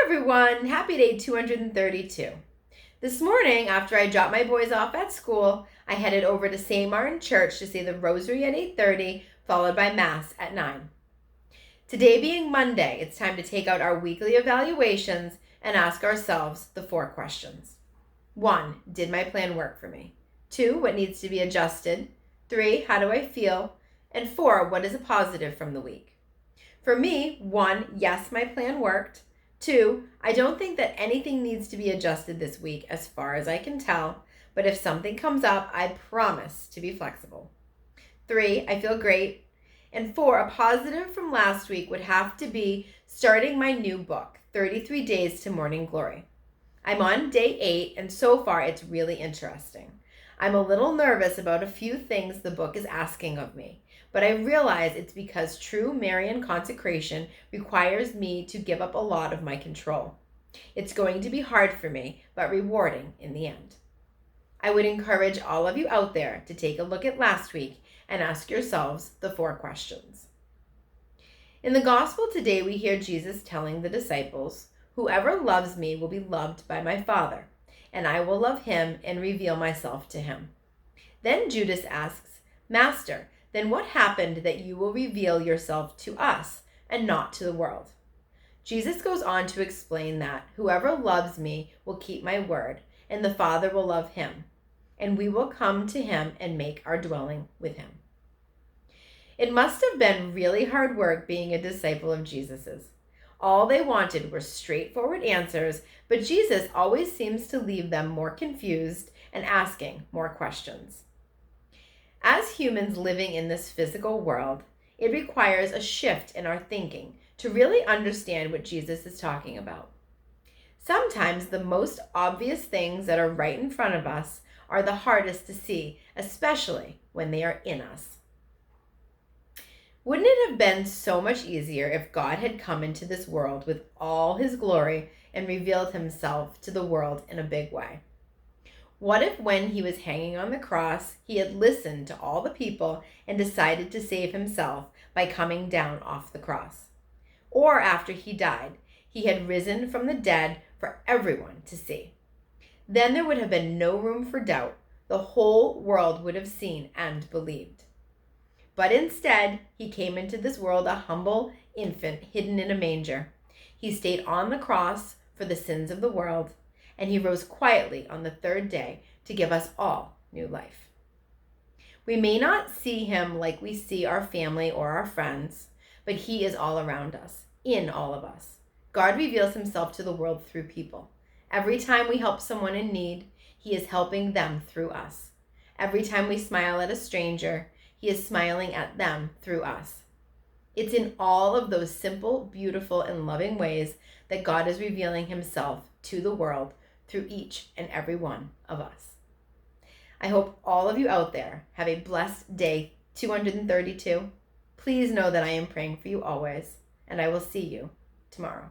everyone, happy day 232. This morning, after I dropped my boys off at school, I headed over to St. Martin Church to say the rosary at 8:30, followed by Mass at 9. Today being Monday, it's time to take out our weekly evaluations and ask ourselves the 4 questions. 1. Did my plan work for me? 2. What needs to be adjusted? 3. How do I feel? And 4. What is a positive from the week? For me, 1. Yes, my plan worked. 2. I don't think that anything needs to be adjusted this week as far as I can tell, but if something comes up, I promise to be flexible. 3. I feel great. And 4. A positive from last week would have to be starting my new book, 33 Days to Morning Glory. I'm on day 8, and so far it's really interesting. I'm a little nervous about a few things the book is asking of me, but I realize it's because true Marian consecration requires me to give up a lot of my control. It's going to be hard for me, but rewarding in the end. I would encourage all of you out there to take a look at last week and ask yourselves the 4 questions. In the gospel today, we hear Jesus telling the disciples, "Whoever loves me will be loved by my Father, and I will love him and reveal myself to him." Then Judas asks, "Master, then what happened that you will reveal yourself to us and not to the world?" Jesus goes on to explain that whoever loves me will keep my word, and the Father will love him, and we will come to him and make our dwelling with him. It must have been really hard work being a disciple of Jesus's. All they wanted were straightforward answers, but Jesus always seems to leave them more confused and asking more questions. As humans living in this physical world, it requires a shift in our thinking to really understand what Jesus is talking about. Sometimes the most obvious things that are right in front of us are the hardest to see, especially when they are in us. Wouldn't it have been so much easier if God had come into this world with all his glory and revealed himself to the world in a big way? What if when he was hanging on the cross, he had listened to all the people and decided to save himself by coming down off the cross? Or after he died, he had risen from the dead for everyone to see. Then there would have been no room for doubt. The whole world would have seen and believed. But instead, he came into this world a humble infant hidden in a manger. He stayed on the cross for the sins of the world, and he rose quietly on the 3rd day to give us all new life. We may not see him like we see our family or our friends, but he is all around us, in all of us. God reveals himself to the world through people. Every time we help someone in need, he is helping them through us. Every time we smile at a stranger, he is smiling at them through us. It's in all of those simple, beautiful, and loving ways that God is revealing himself to the world through each and every one of us. I hope all of you out there have a blessed day 232. Please know that I am praying for you always, and I will see you tomorrow.